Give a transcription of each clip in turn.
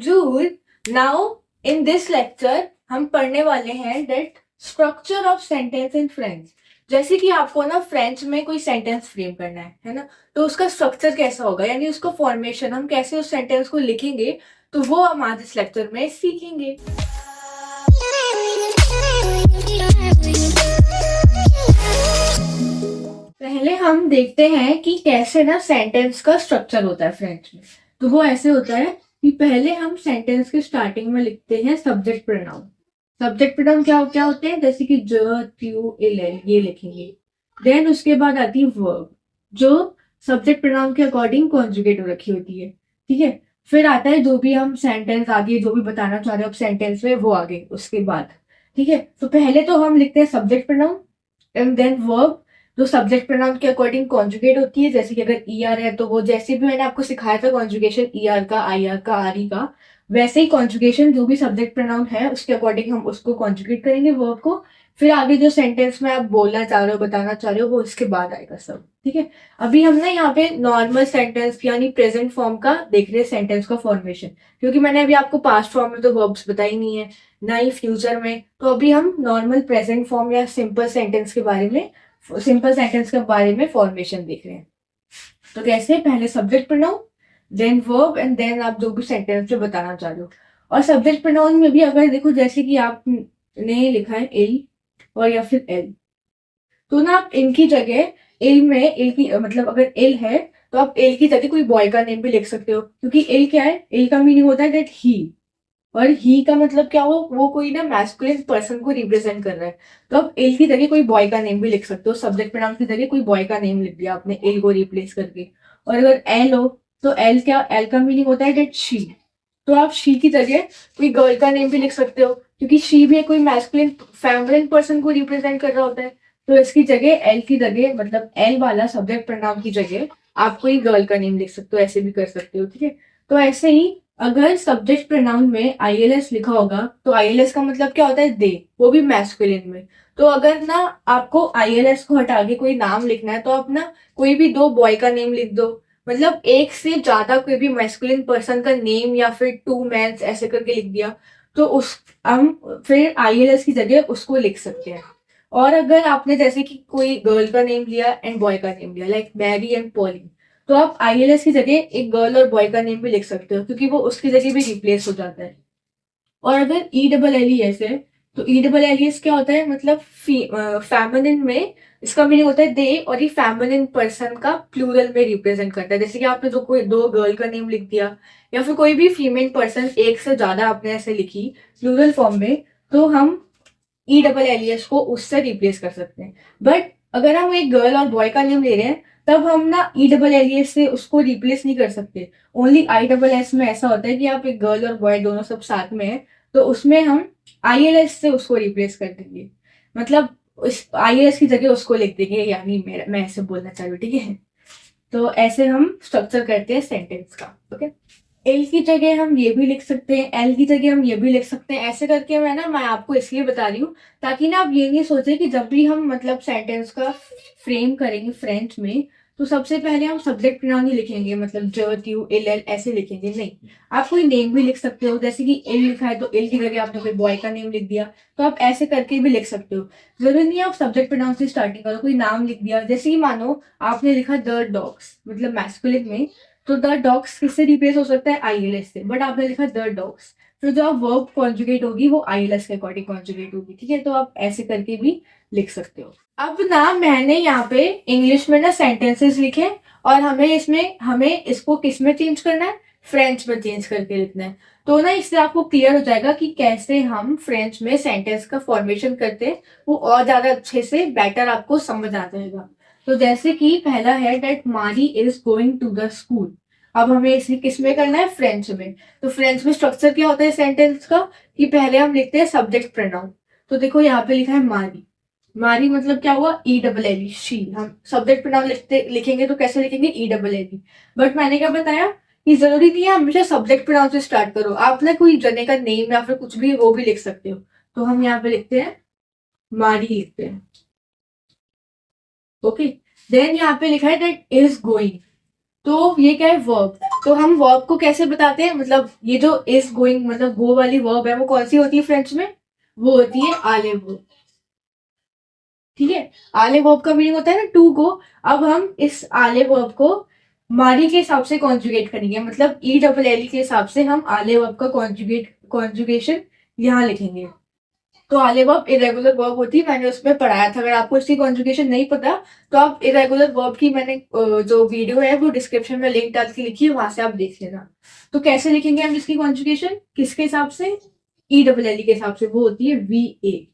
bonjour. Now in this lecture हम पढ़ने वाले हैं that structure of sentence in French. जैसे कि आपको ना फ्रेंच में कोई सेंटेंस फ्रेम करना है ना, तो उसका स्ट्रक्चर कैसा होगा, यानी उसका फॉर्मेशन, हम कैसे उस सेंटेंस को लिखेंगे, तो वो हम आज इस लेक्चर में सीखेंगे. पहले हम देखते हैं कि कैसे ना सेंटेंस का स्ट्रक्चर होता है फ्रेंच में. तो वो ऐसे होता है कि पहले हम सेंटेंस के स्टार्टिंग में लिखते हैं सब्जेक्ट प्रोनाउन. सब्जेक्ट प्रोनाउन क्या होते हैं, जैसे कि ज, ट्यू, इल, ये लिखेंगे. देन उसके बाद आती है वर्ब, जो सब्जेक्ट प्रोनाउन के अकॉर्डिंग कॉन्जुगेट हो रखी होती है. ठीक है. फिर आता है जो भी हम सेंटेंस आगे जो भी बताना चाह रहे हो सेंटेंस में, वो आगे उसके बाद. ठीक है. तो पहले तो हम लिखते हैं subject pronoun and then verb, जो सब्जेक्ट प्रोनाउन के अकॉर्डिंग कॉन्जुगेट होती है. जैसे कि अगर ईआर है तो वो जैसे भी मैंने आपको सिखाया था कॉन्जुगेशन ईआर का, आईआर का, आरई का, वैसे ही कॉन्जुगेशन जो भी सब्जेक्ट प्रोनाउन है उसके अकॉर्डिंग हम उसको कॉन्जुगेट करेंगे वर्ब को. फिर आगे जो सेंटेंस में आप बोलना चाह रहे हो, बताना चाह रहे हो, वो इसके बाद आएगा सब. ठीक है. अभी हम ना यहाँ पे नॉर्मल सेंटेंस यानी प्रेजेंट फॉर्म का देख रहे हैं सेंटेंस का फॉर्मेशन, क्योंकि मैंने अभी आपको पास्ट फॉर्म में तो वर्ब्स बताई नहीं है, ना ही फ्यूचर में. तो अभी हम नॉर्मल प्रेजेंट फॉर्म या सिंपल सेंटेंस के बारे में फॉर्मेशन देख रहे हैं. तो कैसे, पहले subject pronoun, then verb and then आप जो भी सेंटेंस में बताना चाह रहे हो. और सब्जेक्ट प्रोनाउन में भी अगर देखो, जैसे कि आपने लिखा है एल और या फिर एल, तो ना आप इनकी जगह एल में, एल की मतलब अगर एल है तो आप एल की जगह कोई बॉय का नेम भी लिख सकते हो, क्योंकि एल क्या है, एल का मीनिंग होता है दैट ही, और ही का मतलब क्या हो, वो कोई ना मैस्कुलिन पर्सन को रिप्रेजेंट कर रहा है. तो आप एल की जगह कोई बॉय का नेम भी लिख सकते हो, सब्जेक्ट प्रोनाउन की जगह कोई बॉय का नेम लिख दिया आपने एल को रिप्लेस करके. और अगर एल हो तो एल क्या, एल का मीनिंग होता है दैट शी, तो आप शी की जगह कोई गर्ल का नेम भी लिख सकते हो, क्योंकि शी भी कोई मैस्कुलिन फेमिनिन पर्सन को रिप्रेजेंट कर रहा होता है. तो इसकी जगह एल की जगह, मतलब एल वाला सब्जेक्ट प्रोनाउन की जगह आप कोई गर्ल का नेम लिख सकते हो, ऐसे भी कर सकते हो. ठीक है. तो ऐसे ही अगर सब्जेक्ट प्रोनाउन में आईएलएस लिखा होगा तो आईएलएस का मतलब क्या होता है, दे, वो भी मैस्कुलिन में. तो अगर ना आपको आईएलएस को हटा के कोई नाम लिखना है तो आप ना कोई भी दो बॉय का नेम लिख दो, मतलब एक से ज्यादा कोई भी मैस्कुलिन पर्सन का नेम या फिर टू मैन्स ऐसे करके लिख दिया, तो उस हम फिर आईएलएस की जगह उसको लिख सकते हैं. और अगर आपने जैसे कि कोई गर्ल का नेम लिया एंड बॉय का नेम लिया, लाइक मैरी एंड पॉली, तो आप आईएलएस की जगह एक गर्ल और बॉय का नेम भी लिख सकते हो, क्योंकि वो उसकी जगह भी रिप्लेस हो जाता है. और अगर E double L E S है तो E double L E S क्या होता है, मतलब फेमिनिन में इसका मीनिंग होता है दे, और ये फेमिनिन पर्सन का प्लूरल में रिप्रेजेंट करता है. जैसे कि आपने जो कोई दो गर्ल का नेम लिख दिया या फिर कोई भी फीमेल पर्सन एक से ज्यादा आपने ऐसे लिखी प्लूरल फॉर्म में, तो हम E double L E S को उससे रिप्लेस कर सकते हैं. बट अगर हम एक गर्ल और बॉय का नेम ले रहे हैं तब हम ना E double L E S से उसको रिप्लेस नहीं कर सकते. ओनली आई डबल एस में ऐसा होता है कि आप एक गर्ल और बॉय दोनों सब साथ में है, तो उसमें हम आई एल एस से उसको रिप्लेस कर देंगे, मतलब उस आई एल एस की जगह उसको लिख देंगे, यानी मैं ऐसे बोलना चाह रही हूँ. ठीक है. तो ऐसे हम स्ट्रक्चर करते हैं सेंटेंस का. ओके. एल की जगह हम ये भी लिख सकते हैं, एल की जगह हम ये भी लिख सकते हैं. ऐसे करके मैं आपको इसलिए बता रही हूँ ताकि ना आप ये नहीं सोचे कि जब भी हम मतलब सेंटेंस का फ्रेम करेंगे फ्रेंच में तो सबसे पहले हम सब्जेक्ट प्रोनाउन ही लिखेंगे, मतलब ज, ट्यू, एल, एल ऐसे लिखेंगे. नहीं, आप कोई नेम भी लिख सकते हो. जैसे कि एल लिखा है तो एल की जगह आपने कोई बॉय का नेम लिख दिया, तो आप ऐसे करके भी लिख सकते हो. जरूरी नहीं है आप सब्जेक्ट प्रोनाउन से स्टार्टिंग करो, कोई नाम लिख दिया. जैसे कि मानो आपने लिखा द डॉग्स, मतलब मैस्कुलिन में, तो द डॉग्स किससे रिप्लेस हो सकता है, आईएलएस से. बट आपने लिखा द डॉग्स, फिर जो आप वर्ब कॉन्जुगेट होगी वो आईएलएस के अकॉर्डिंग कॉन्जुगेट होगी. ठीक है. तो आप ऐसे करके भी लिख सकते हो. अब ना मैंने यहाँ पे इंग्लिश में ना सेंटेंसेस लिखे, और हमें इसको किस में चेंज करना है, फ्रेंच में चेंज करके लिखना है. तो ना इससे आपको क्लियर हो जाएगा कि कैसे हम फ्रेंच में सेंटेंस का फॉर्मेशन करते हैं, वो और ज्यादा अच्छे से बेटर आपको समझ आ जाएगा. तो जैसे कि पहला है that Marie is going to the school. अब हमें इसे किस में करना है, फ्रेंच में. तो फ्रेंच में स्ट्रक्चर क्या होता है सेंटेंस का, कि पहले हम लिखते हैं सब्जेक्ट प्रोनाउन. तो देखो यहाँ पे लिखा है मारी. मारी मतलब क्या हुआ, E double L E, she. हम सब्जेक्ट प्रोनाउन लिखेंगे तो कैसे लिखेंगे, E double L E. But मैंने क्या बताया कि जरूरी नहीं है हमेशा सब्जेक्ट प्रोनाउन से स्टार्ट करो, आप ना कोई जने का नेम या फिर कुछ भी वो भी लिख सकते हो. तो हम यहाँ पे लिखते हैं मारी लिखते हैं. ओके. देन यहाँ पे लिखा है दैट इज गोइंग. तो ये क्या है, वर्ब। तो हम वर्ब को कैसे बताते हैं, मतलब ये जो इज गोइंग मतलब गो वाली वर्ब है वो कौन सी होती है फ्रेंच में, वो होती है आले वर्ब। ठीक है, आले वर्ब का मीनिंग होता है ना टू गो। अब हम इस आले वर्ब को मारी के हिसाब से कॉन्जुगेट करेंगे, मतलब ई डबल एल के हिसाब से हम आले वर्ब का कॉन्जुगेशन यहाँ लिखेंगे। तो आले वर्ब इरेगुलर वर्ब होती है, मैंने उसमें पढ़ाया था। अगर आपको इसकी कॉन्जुगेशन नहीं पता तो आप इरेगुलर वर्ब की मैंने जो वीडियो है वो डिस्क्रिप्शन में लिंक डाल के लिखी है, वहां से आप देख लेना। तो कैसे लिखेंगे हम इसकी कॉन्जुगेशन, किसके हिसाब से, ई डबल एल के हिसाब से, वो होती है वी ए।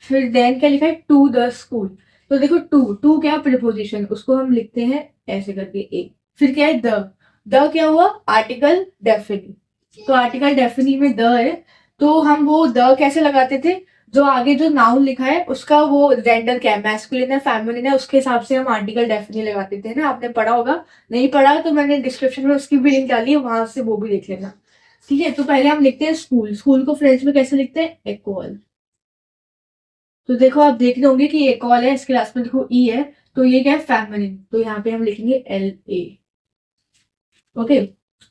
फिर देन क्या लिखा है, टू द स्कूल। तो देखो टू टू क्या प्रीपोजिशन, उसको हम लिखते हैं ऐसे करके ए। फिर क्या है, द क्या हुआ, आर्टिकल डेफिनी। तो आर्टिकल डेफिनी में द है, तो हम वो द कैसे लगाते थे, जो आगे जो नाउन लिखा है उसका वो जेंडर क्या है, मैस्कुलिन है फेमिनिन है, उसके हिसाब से हम आर्टिकल डेफिनी लगाते थे ना, आपने पढ़ा होगा। नहीं पढ़ा तो मैंने डिस्क्रिप्शन में उसकी भी लिंक डाली है, वहां से वो भी देख लेना। ठीक है, तो पहले हम लिखते हैं स्कूल। स्कूल को फ्रेंच में कैसे लिखते हैं, एकोल। तो देखो आप देख रहे होंगे कि एक कॉल है, इसके लास्ट में देखो ई है, तो ये क्या है, फेमिनिन। तो यहाँ पे हम लिखेंगे L A. Okay,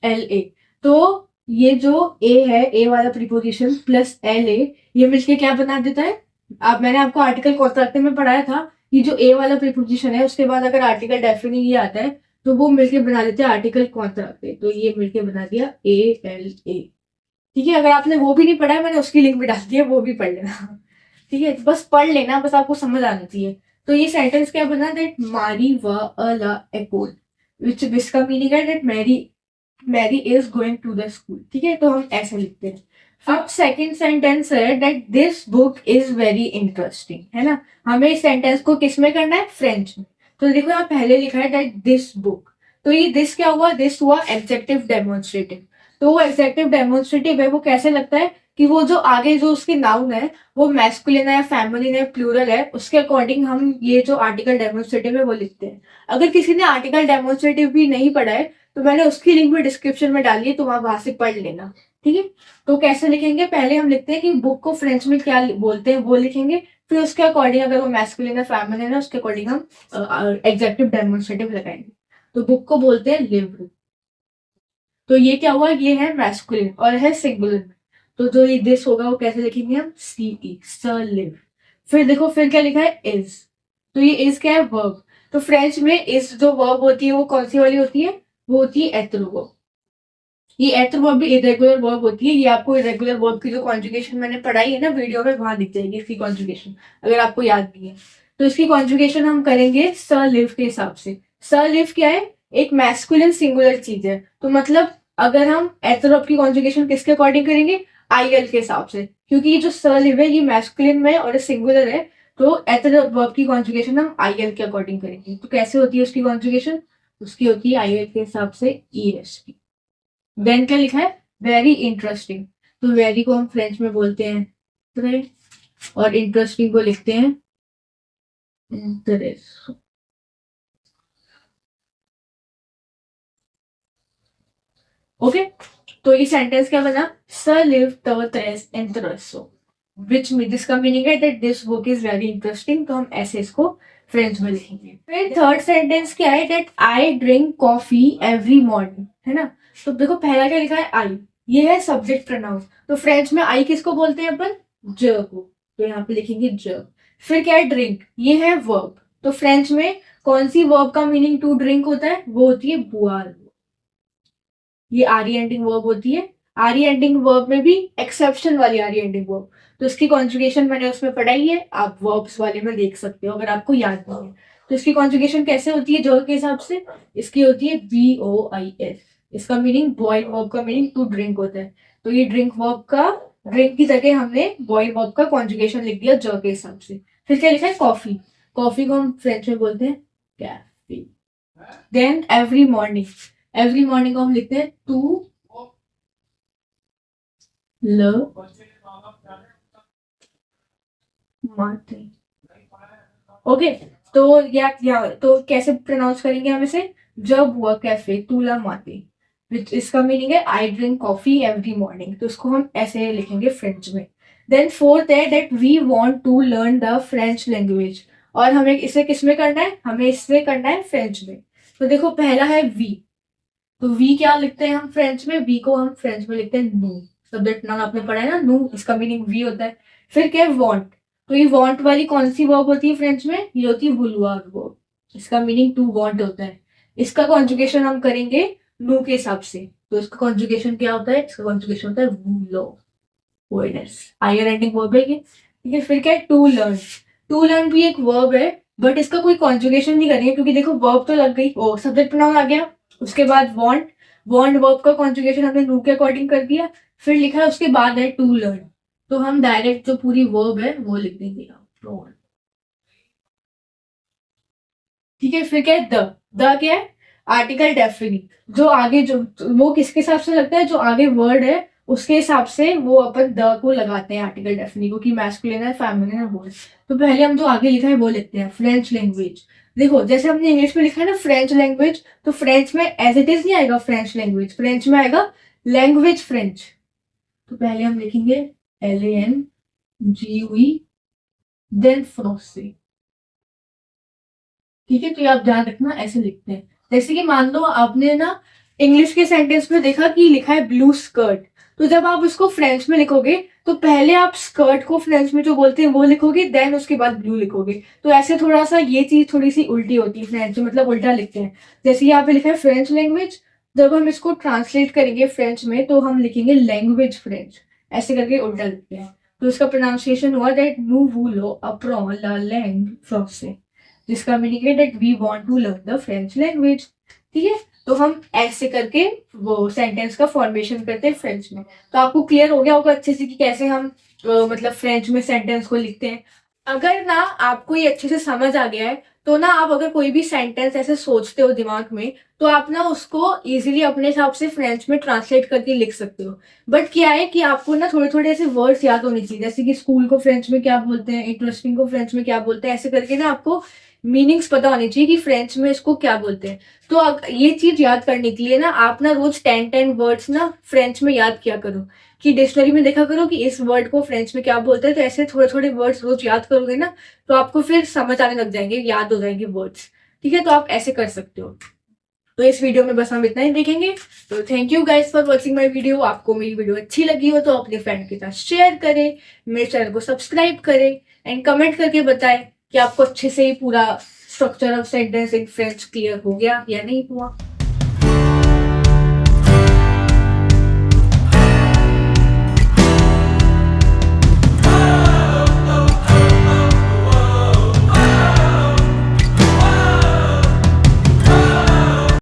L A. तो ये जो ए है, ए वाला प्रीपोजिशन प्लस एल ए, ये मिलके क्या बना देता है। अब मैंने आपको आर्टिकल कॉन्ट्रैक्ट में पढ़ाया था कि जो ए वाला प्रीपोजिशन है उसके बाद अगर आर्टिकल डेफिनी ये आता है तो वो मिलके बना देते हैं आर्टिकल कॉन्ट्रैक्ट। तो ये मिलके बना दिया ए एल ए। ठीक है, अगर आपने वो भी नहीं पढ़ा है, मैंने उसकी लिंक भी डाल दी है, वो भी पढ़ लेना। ठीक है, बस पढ़ लेना, बस आपको समझ आनी चाहिए। तो ये सेंटेंस क्या बना, दैट मारी व अ ला एकोल, विच जिसका मीनिंग है that Mary is going to the school. ठीक है, तो हम ऐसे लिखते हैं। अब सेकंड सेंटेंस है that this book is very interesting, है ना। हमें इस सेंटेंस को किस में करना है, फ्रेंच में। तो देखो यहाँ पहले लिखा है दैट दिस बुक, तो ये दिस क्या हुआ, दिस हुआ एडजेक्टिव डेमोन्स्ट्रेटिव। तो वो एडजेक्टिव डेमोन्स्ट्रेटिव है, वो कैसे लगता है कि वो जो आगे जो उसके नाउन है वो मैस्कुलिन है, फेमिनिन है, प्लूरल है, उसके अकॉर्डिंग हम ये जो आर्टिकल डेमोन्स्ट्रेटिव है वो लिखते हैं। अगर किसी ने आर्टिकल डेमोन्स्ट्रेटिव भी नहीं पढ़ा है तो मैंने उसकी लिंक भी डिस्क्रिप्शन में डाली है, तो वहां से पढ़ लेना। ठीक है, तो कैसे लिखेंगे, पहले हम लिखते हैं कि बुक को फ्रेंच में क्या बोलते हैं वो लिखेंगे, फिर उसके अकॉर्डिंग अगर वो मैस्कुलिन है फेमिनिन है उसके अकॉर्डिंग हम एग्जेक्टिव डेमोन्स्ट्रेटिव लगाएंगे। तो बुक को बोलते हैं लिव। तो ये क्या हुआ, ये है मैस्कुलिन और है सिंगुलर में। तो जो ये दिस होगा वो कैसे लिखेंगे हम, सी ई, सर लिव। फिर देखो फिर क्या लिखा है, इज। तो ये इज क्या है, वर्ब। तो फ्रेंच में इज जो वर्ब होती है वो कौन सी वाली होती है, वो होती है एथ्रो वर्ब। ये एथ्रो वर्ब भी इरेगुलर वर्ब होती है। ये आपको इरेगुलर वर्ब की जो कॉन्जुगेशन मैंने पढ़ाई है ना वीडियो में, वहां दिख जाएगी इसकी कॉन्जुगेशन, अगर आपको याद नहीं है। तो इसकी कॉन्जुगेशन हम करेंगे सर लिव के हिसाब से। सर लिव क्या है, एक मैस्कुलिन सिंगुलर चीज है। तो मतलब अगर हम एथ्रो वर्ब की कॉन्जुगेशन किसके अकॉर्डिंग करेंगे, आई एल के हिसाब से, क्योंकि ये जो सर लिव है ये मैस्कुलिन में और सिंगुलर है। तो एथ्रो वर्ब की कॉन्जुगेशन हम आई एल के अकॉर्डिंग करेंगे। तो कैसे होती है उसकी कॉन्जुगेशन, उसकी होती है आई एल के हिसाब से ई एस टी। देन क्या लिखा है, वेरी इंटरेस्टिंग। तो वेरी को हम फ्रेंच में बोलते हैं ट्रे, और इंटरेस्टिंग को लिखते हैं इंटरेस्ट। ओके, तो ये सेंटेंस क्या बना, sir live the tres intereso, विच जिसका मीनिंग है that this book is very interesting. तो हम ऐसे इसको फ्रेंच में लिखेंगे। फिर थर्ड सेंटेंस क्या है, that I drink coffee every morning, है ना। तो देखो पहला क्या लिखा है, आई, ये है सब्जेक्ट प्रोनाउन। तो फ्रेंच में आई किसको बोलते हैं अपन, ज को। तो यहाँ पे लिखेंगे ज। फिर क्या है, ड्रिंक, ये है वर्ब। तो फ्रेंच में कौन सी वर्ब का मीनिंग टू ड्रिंक होता है, वो होती है बुआर। ये आरी एंडिंग वर्ब होती है। आरी एंडिंग वर्ब में भी एक्सेप्शन वाली आरी एंडिंग वर्ब, तो इसकी कॉन्जुगेशन मैंने उसमें पढ़ाई है, आप वर्ब्स वाले में देख सकते हो अगर आपको याद नहीं है। तो इसकी कॉन्जुगेशन कैसे होती है जो के हिसाब से, इसकी होती है बी ओ आई एस। इसका मीनिंग बॉय वर्ब का मीनिंग टू ड्रिंक होता है। तो ये ड्रिंक वर्ब का, ड्रिंक की जगह हमने बॉय वर्ब का कॉन्जुगेशन लिख दिया जो के हिसाब से। फिर क्या लिखा है, कॉफी। कॉफी को हम फ्रेंच में बोलते हैं cafe. Then every morning, every morning को हम लिखते हैं टू ल माते। ओके, तो या तो कैसे प्रोनाउंस करेंगे हम इसे, जब हुआ कैफे तुला माते, विच इसका मीनिंग है I drink coffee every morning. तो इसको हम ऐसे लिखेंगे फ्रेंच में। देन फोर्थ है that we want to learn the French language, और हमें इसे किस में करना है, हमें इसमें करना है फ्रेंच में। तो देखो पहला है वी, तो वी क्या लिखते हैं हम फ्रेंच में, वी को हम फ्रेंच में लिखते हैं नू। सब्जेक्ट नाउन आपने पढ़ा है ना, नू, इसका मीनिंग वी होता है। फिर क्या है वांट, तो ये वांट वाली कौन सी वर्ब होती है फ्रेंच में, ये होती है वुलवार वर्ब, इसका मीनिंग टू वांट होता है। इसका कॉन्जुगेशन हम करेंगे नू के हिसाब से, तो इसका कॉन्जुगेशन क्या होता है, इसका कॉन्जुगेशन होता है वूलो, ओएनएस, आईआर एंडिंग वर्ब है ये। ठीक है, फिर क्या है टू लर्न, टू लर्न भी एक वर्ब है, बट इसका कोई कॉन्जुगेशन नहीं करेंगे क्योंकि देखो वर्ब तो लग गई, ओ सब्जेक्ट प्रोनाउन आ गया, उसके बाद वांट, वांट वर्ब का कॉन्जुगेशन हमने नू के अकॉर्डिंग कर दिया, फिर लिखा है उसके बाद है टू लर्न, तो हम डायरेक्ट जो पूरी वर्ब है वो लिख देंगे want। ठीक है, फिर क्या है द क्या है, आर्टिकल डेफिनिट, जो आगे जो वो किसके हिसाब से लगता है, जो आगे वर्ड है उसके हिसाब से वो अपन द को लगाते हैं आर्टिकल डेफिनिट को, कि मैस्कुलिन है फेमिनिन है वर्ड। तो पहले हम जो आगे लिखा है वो लिखते हैं फ्रेंच लैंग्वेज। देखो जैसे हमने इंग्लिश में लिखा है ना फ्रेंच लैंग्वेज, तो फ्रेंच में एज इट इज नहीं आएगा फ्रेंच लैंग्वेज, फ्रेंच में आएगा लैंग्वेज फ्रेंच। तो पहले हम लिखेंगे LANGUE देन फ्रांसे। ठीक है, तो ये आप ध्यान रखना ऐसे लिखते हैं। जैसे कि मान लो आपने ना इंग्लिश के सेंटेंस में देखा कि लिखा है ब्लू स्कर्ट, तो जब आप उसको फ्रेंच में लिखोगे तो पहले आप स्कर्ट को फ्रेंच में जो बोलते हैं वो लिखोगे, देन उसके बाद ब्लू लिखोगे। तो ऐसे थोड़ा सा ये चीज थोड़ी सी उल्टी होती है फ्रेंच में, मतलब उल्टा लिखते हैं। जैसे यहाँ पे लिखा है फ्रेंच लैंग्वेज, जब हम इसको ट्रांसलेट करेंगे फ्रेंच में तो हम लिखेंगे लैंग्वेज फ्रेंच, ऐसे करके उल्टा लिखते हैं। तो इसका प्रोनाउंसिएशन हुआ दैट नू वूलो अप्रॉन ला लैंग फ्रांसे, जिसका मीनिंग है that we want to learn the French language. ठीक है, तो हम ऐसे करके वो सेंटेंस का फॉर्मेशन करते हैं फ्रेंच में। तो आपको क्लियर हो गया होगा अच्छे से कि कैसे हम मतलब फ्रेंच में सेंटेंस को लिखते हैं। अगर ना आपको ये अच्छे से समझ आ गया है तो ना आप अगर कोई भी सेंटेंस ऐसे सोचते हो दिमाग में, तो आप ना उसको इजीली अपने हिसाब से फ्रेंच में ट्रांसलेट करके लिख सकते हो। बट क्या है कि आपको ना थोड़े थोड़े ऐसे वर्ड्स याद होने चाहिए, जैसे कि स्कूल को फ्रेंच में क्या बोलते हैं, इंटरेस्टिंग को फ्रेंच में क्या बोलते हैं, ऐसे करके ना आपको मीनिंग्स पता होनी चाहिए कि फ्रेंच में इसको क्या बोलते हैं। तो ये चीज याद करने के लिए ना आप ना रोज 10 वर्ड्स ना फ्रेंच में याद किया करो, कि डिक्शनरी में देखा करो कि इस वर्ड को फ्रेंच में क्या बोलते हैं। तो ऐसे थोड़े थोड़े वर्ड्स रोज याद करोगे ना तो आपको फिर समझ आने लग जाएंगे, याद हो जाएंगे वर्ड्स। ठीक है, तो आप ऐसे कर सकते हो। तो इस वीडियो में बस हम इतना ही देखेंगे। तो thank you guys for watching my video. आपको मेरी वीडियो अच्छी लगी हो तो अपने फ्रेंड के साथ शेयर करें, मेरे चैनल को सब्सक्राइब करें एंड कमेंट करके बताएं कि आपको अच्छे से ही पूरा structure of sentence in French clear हो गया या नहीं हुआ।